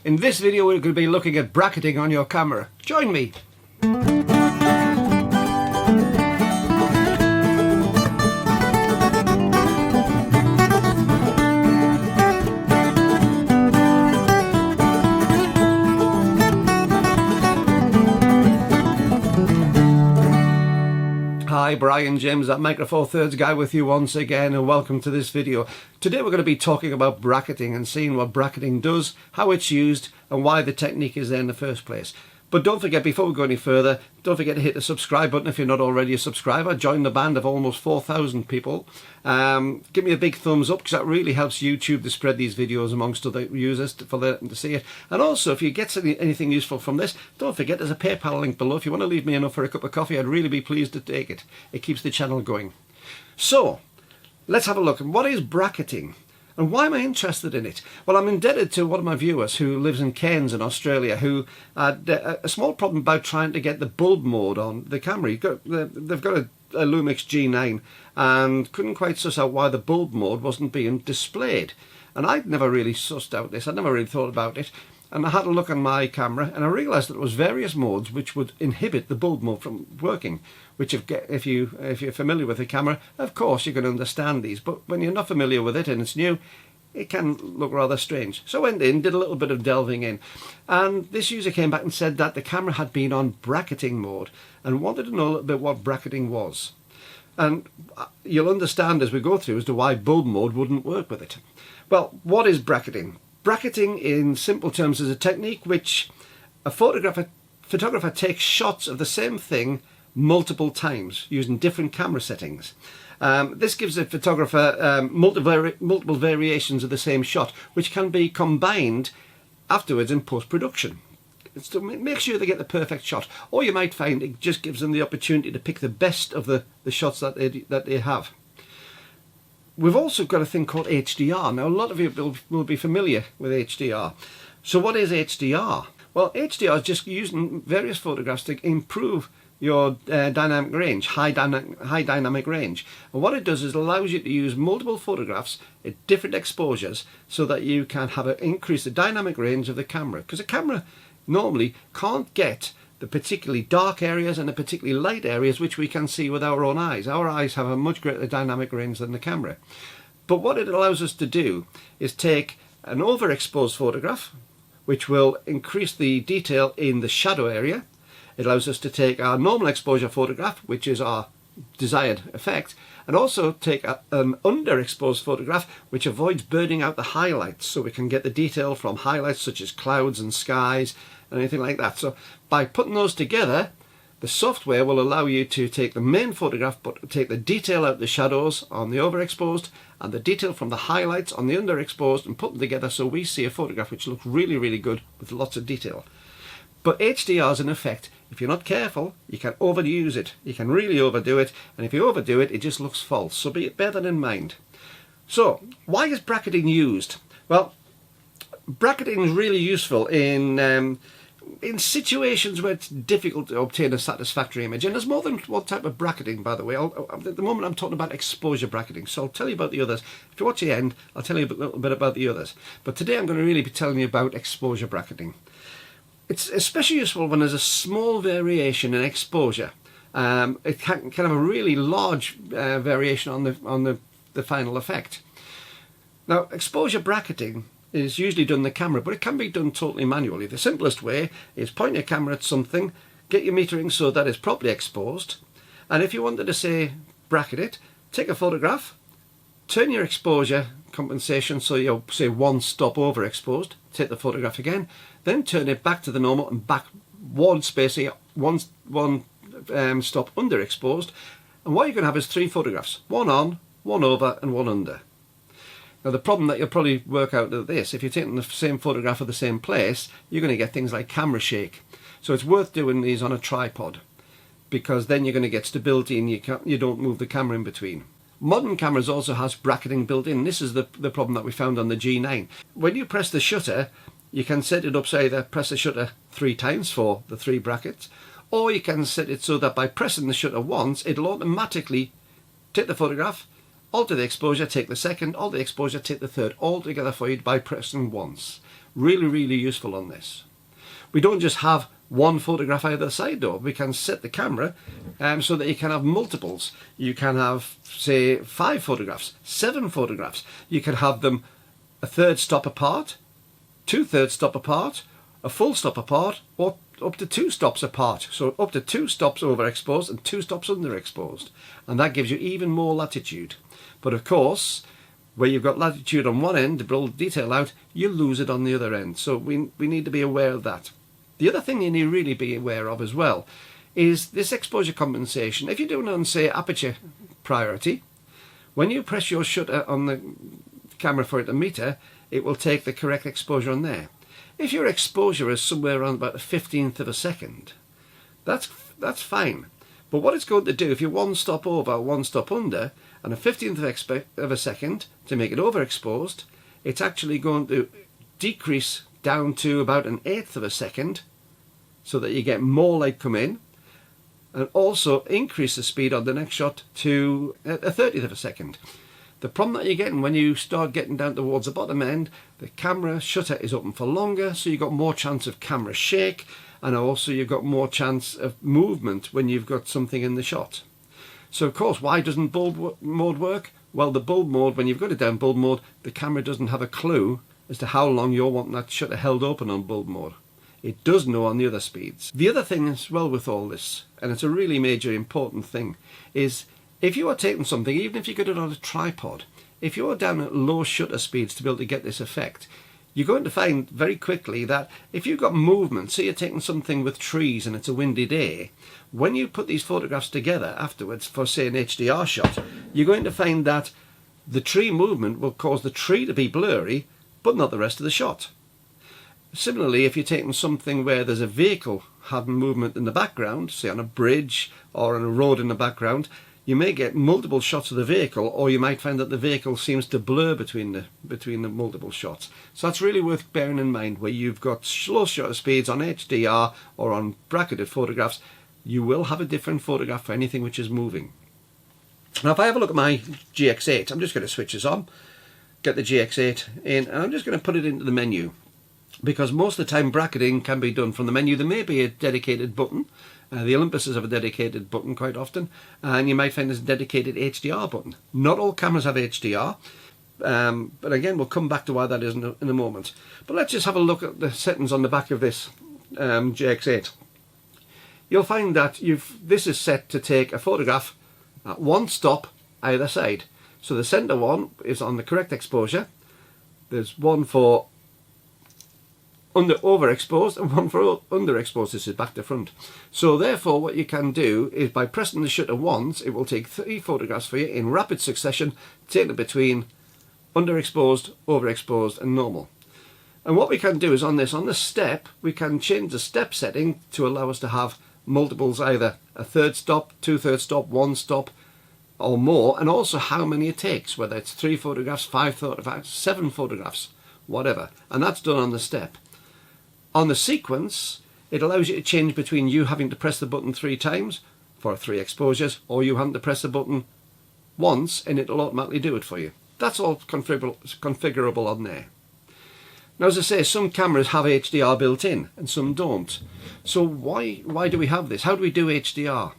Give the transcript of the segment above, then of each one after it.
In this video we're going to be looking at bracketing on your camera. Join me! Hi, Brian James, that Micro Four Thirds guy with you once again, and welcome to this video. Today we're going to be talking about bracketing and seeing what bracketing does, how it's used, and why the technique is there in the first place. But don't forget, before we go any further, don't forget to hit the subscribe button if you're not already a subscriber. Join the band of almost 4,000 people. Give me a big thumbs up, because that really helps YouTube to spread these videos amongst other users for them to see it. And also, if you get anything useful from this, don't forget there's a PayPal link below. If you want to leave me enough for a cup of coffee, I'd really be pleased to take it. It keeps the channel going. So, let's have a look. What is bracketing? And why am I interested in it? Well, I'm indebted to one of my viewers who lives in Cairns in Australia, who had a small problem about trying to get the bulb mode on the camera. They've got a Lumix G9 and couldn't quite suss out why the bulb mode wasn't being displayed. And I'd never really sussed out this. I'd never really thought about it. And I had a look on my camera and I realised that there was various modes which would inhibit the bulb mode from working. Which if you're familiar with the camera, of course you're going to understand these. But when you're not familiar with it and it's new, it can look rather strange. So I went in, did a little bit of delving in. And this user came back and said that the camera had been on bracketing mode and wanted to know a little bit what bracketing was. And you'll understand as we go through as to why bulb mode wouldn't work with it. Well, what is bracketing? Bracketing, in simple terms, is a technique which a photographer takes shots of the same thing multiple times using different camera settings. This gives the photographer multiple variations of the same shot, which can be combined afterwards in post-production. It's to make sure they get the perfect shot. Or you might find it just gives them the opportunity to pick the best of the shots that they have. We've also got a thing called HDR. Now, a lot of you will be familiar with HDR. So what is HDR? Well, HDR is just using various photographs to improve your dynamic range, high dynamic range. And what it does is it allows you to use multiple photographs at different exposures so that you can increase the dynamic range of the camera. Because a camera normally can't get the particularly dark areas and the particularly light areas which we can see with our own eyes. Our eyes have a much greater dynamic range than the camera. But what it allows us to do is take an overexposed photograph, which will increase the detail in the shadow area. It allows us to take our normal exposure photograph, which is our desired effect, and also take an underexposed photograph, which avoids burning out the highlights, so we can get the detail from highlights such as clouds and skies and anything like that. So by putting those together, the software will allow you to take the main photograph but take the detail out of the shadows on the overexposed and the detail from the highlights on the underexposed and put them together so we see a photograph which looks really, really good with lots of detail. But HDR is an effect. If you're not careful, you can overuse it. You can really overdo it, and if you overdo it, it just looks false. So bear that in mind. So, why is bracketing used? Well, bracketing is really useful in situations where it's difficult to obtain a satisfactory image. And there's more than one type of bracketing, by the way. At the moment I'm talking about exposure bracketing, so I'll tell you about the others. If you watch the end, I'll tell you a little bit about the others. But today I'm going to really be telling you about exposure bracketing. It's especially useful when there's a small variation in exposure. It can have a really large variation on the final effect. Now, exposure bracketing is usually done in the camera, but it can be done totally manually. The simplest way is point your camera at something, get your metering so that it's properly exposed, and if you wanted to say bracket it, take a photograph, turn your exposure compensation so you're, say, one stop overexposed, take the photograph again, then turn it back to the normal and back one space, one stop underexposed, and what you're going to have is three photographs, one on, one over and one under. Now the problem that you'll probably work out of this, if you're taking the same photograph of the same place, you're going to get things like camera shake. So it's worth doing these on a tripod, because then you're going to get stability and you don't move the camera in between. Modern cameras also has bracketing built in. This is the problem that we found on the G9. When you press the shutter, you can set it up so either press the shutter 3 times for the 3 brackets, or you can set it so that by pressing the shutter once, it'll automatically take the photograph, alter the exposure, take the second, alter the exposure, take the third, all together for you by pressing once. Really, really useful on this. We don't just have one photograph either side though. We can set the camera so that you can have multiples. You can have, say, 5 photographs, 7 photographs. You can have them a third stop apart, 2/3 stop apart, a full stop apart, or up to 2 stops apart. So up to 2 stops overexposed and 2 stops underexposed. And that gives you even more latitude. But of course, where you've got latitude on one end to build detail out, you lose it on the other end. So we need to be aware of that. The other thing you need to really be aware of as well is this exposure compensation. If you're doing it on, say, aperture priority, when you press your shutter on the camera for it to meter, it will take the correct exposure on there. If your exposure is somewhere around about a 15th of a second, that's fine. But what it's going to do, if you're 1 stop over, 1 stop under, and a 15th of a second to make it overexposed, it's actually going to decrease down to about an 1/8 of a second so that you get more light come in, and also increase the speed on the next shot to a 30th of a second. The problem that you're getting when you start getting down towards the bottom end, the camera shutter is open for longer, so you've got more chance of camera shake, and also you've got more chance of movement when you've got something in the shot. So of course, why doesn't bulb mode work? Well, the bulb mode, when you've got it down bulb mode, the camera doesn't have a clue as to how long you're wanting that shutter held open on bulb mode. It does know on the other speeds. The other thing as well with all this, and it's a really major important thing, is if you are taking something, even if you got it on a tripod, if you're down at low shutter speeds to be able to get this effect, you're going to find very quickly that if you've got movement, say you're taking something with trees and it's a windy day, when you put these photographs together afterwards for, say, an HDR shot, you're going to find that the tree movement will cause the tree to be blurry, but not the rest of the shot. Similarly, if you're taking something where there's a vehicle having movement in the background, say on a bridge or on a road in the background, you may get multiple shots of the vehicle, or you might find that the vehicle seems to blur between the multiple shots. So that's really worth bearing in mind. Where you've got slow shutter speeds on HDR or on bracketed photographs, you will have a different photograph for anything which is moving. Now if I have a look at my GX8, I'm just going to switch this on, get the GX8 in, and I'm just going to put it into the menu. Because most of the time bracketing can be done from the menu. There may be a dedicated button. The Olympuses have a dedicated button quite often, and you might find there's a dedicated HDR button. Not all cameras have HDR, but again we'll come back to why that is in a moment. But let's just have a look at the settings on the back of this GX8. You'll find that this is set to take a photograph at 1 stop either side. So the centre one is on the correct exposure. There's one for overexposed and one for underexposed. This is back to front. So therefore what you can do is by pressing the shutter once, it will take 3 photographs for you in rapid succession, take it between underexposed, overexposed and normal. And what we can do is on the step, we can change the step setting to allow us to have multiples, either a 1/3 stop, 2/3 stop, 1 stop or more, and also how many it takes, whether it's 3 photographs, 5 photographs, 7 photographs, whatever. And that's done on the step. On the sequence, it allows you to change between you having to press the button 3 times for 3 exposures, or you having to press the button once and it'll automatically do it for you. That's all configurable on there. Now, as I say, some cameras have HDR built in and some don't. So why do we have this? How do we do HDR?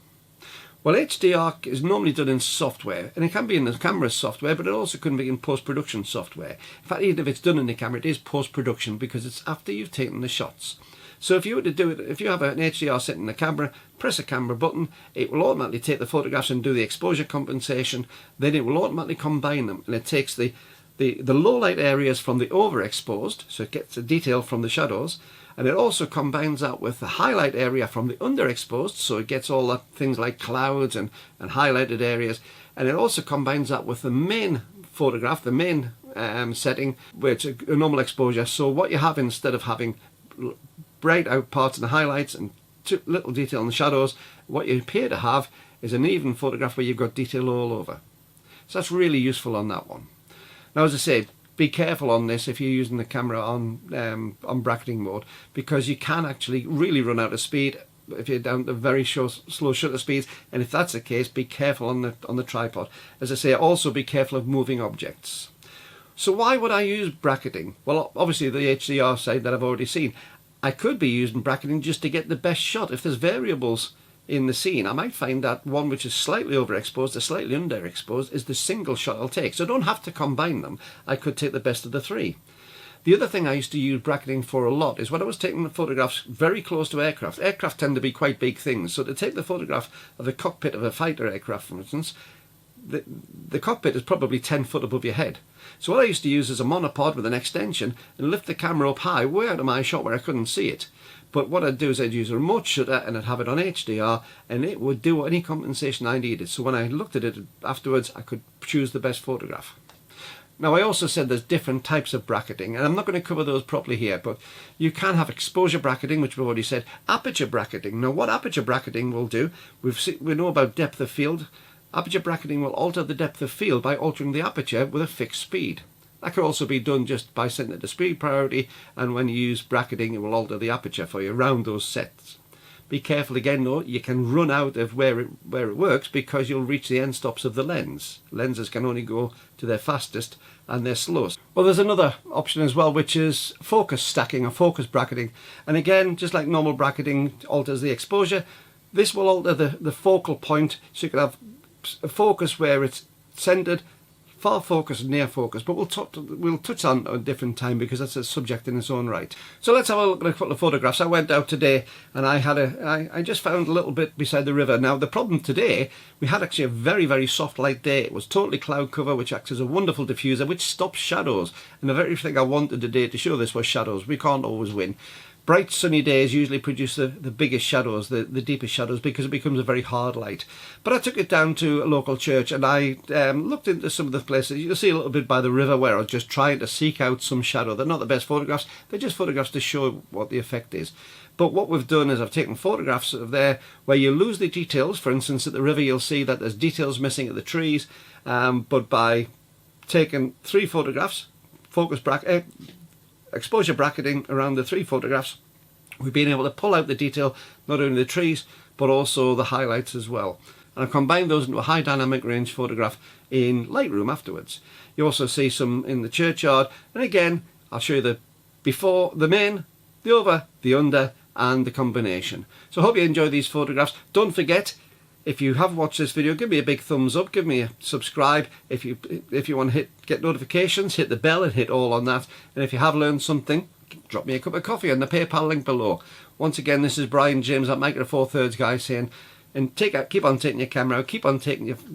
Well, HDR is normally done in software, and it can be in the camera's software, but it also can be in post-production software. In fact, even if it's done in the camera, it is post-production because it's after you've taken the shots. So if you were to do it, if you have an HDR set in the camera, press a camera button, it will automatically take the photographs and do the exposure compensation, then it will automatically combine them, and it takes the low light areas from the overexposed, so it gets the detail from the shadows, and it also combines that with the highlight area from the underexposed, so it gets all the things like clouds and highlighted areas, and it also combines that with the main photograph, the main setting, where it's a normal exposure. So what you have, instead of having bright out parts in the highlights and too little detail in the shadows, what you appear to have is an even photograph where you've got detail all over. So that's really useful on that one. Now, as I say, be careful on this if you're using the camera on bracketing mode, because you can actually really run out of speed if you're down to very slow shutter speeds. And if that's the case, be careful on the tripod. As I say, also be careful of moving objects. So why would I use bracketing? Well, obviously the HDR side that I've already seen. I could be using bracketing just to get the best shot. If there's variables in the scene, I might find that one which is slightly overexposed or slightly underexposed is the single shot I'll take. So I don't have to combine them. I could take the best of the three. The other thing I used to use bracketing for a lot is when I was taking the photographs very close to aircraft. Aircraft tend to be quite big things. So to take the photograph of the cockpit of a fighter aircraft, for instance, the cockpit is probably 10 foot above your head. So what I used to use is a monopod with an extension and lift the camera up high, way out of my shot where I couldn't see it. But what I'd do is I'd use a remote shutter and I'd have it on HDR, and it would do any compensation I needed. So when I looked at it afterwards, I could choose the best photograph. Now I also said there's different types of bracketing, and I'm not going to cover those properly here, but you can have exposure bracketing, which we've already said, aperture bracketing. Now what aperture bracketing will do, we know about depth of field. Aperture bracketing will alter the depth of field by altering the aperture with a fixed speed. That could also be done just by setting it to speed priority, and when you use bracketing it will alter the aperture for you around those sets. Be careful again though, you can run out of where it works because you'll reach the end stops of the lens. Lenses can only go to their fastest and their slowest. Well, there's another option as well, which is focus stacking or focus bracketing. And again, just like normal bracketing alters the exposure, this will alter the focal point, so you can have a focus where it's centered, far focus and near focus, but we'll touch on a different time because that's a subject in its own right. So let's have a look at a couple of photographs. I went out today and I just found a little bit beside the river. Now the problem today, we had actually a very, very soft light day. It was totally cloud cover, which acts as a wonderful diffuser, which stops shadows. And the very thing I wanted today to show this was shadows. We can't always win. Bright sunny days usually produce the biggest shadows, the deepest shadows, because it becomes a very hard light. But I took it down to a local church and I looked into some of the places. You'll see a little bit by the river where I was just trying to seek out some shadow. They're not the best photographs, they're just photographs to show what the effect is. But what we've done is I've taken photographs of there where you lose the details. For instance, at the river you'll see that there's details missing at the trees, but by taking 3 photographs, exposure bracketing around the 3 photographs, we've been able to pull out the detail, not only the trees but also the highlights as well. And I've combined those into a high dynamic range photograph in Lightroom afterwards. You also see some in the churchyard, and again I'll show you the before, the main, the over, the under and the combination. So I hope you enjoy these photographs. Don't forget, if you have watched this video, give me a big thumbs up, give me a subscribe. If you want to get notifications, hit the bell and hit all on that. And if you have learned something, drop me a cup of coffee on the PayPal link below. Once again, this is Brian James at Micro Four Thirds guy saying, and keep on taking your camera out, keep on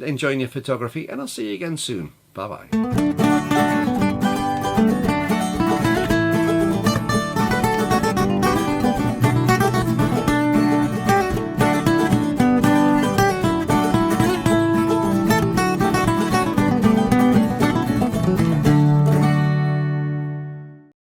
enjoying your photography, and I'll see you again soon. Bye bye.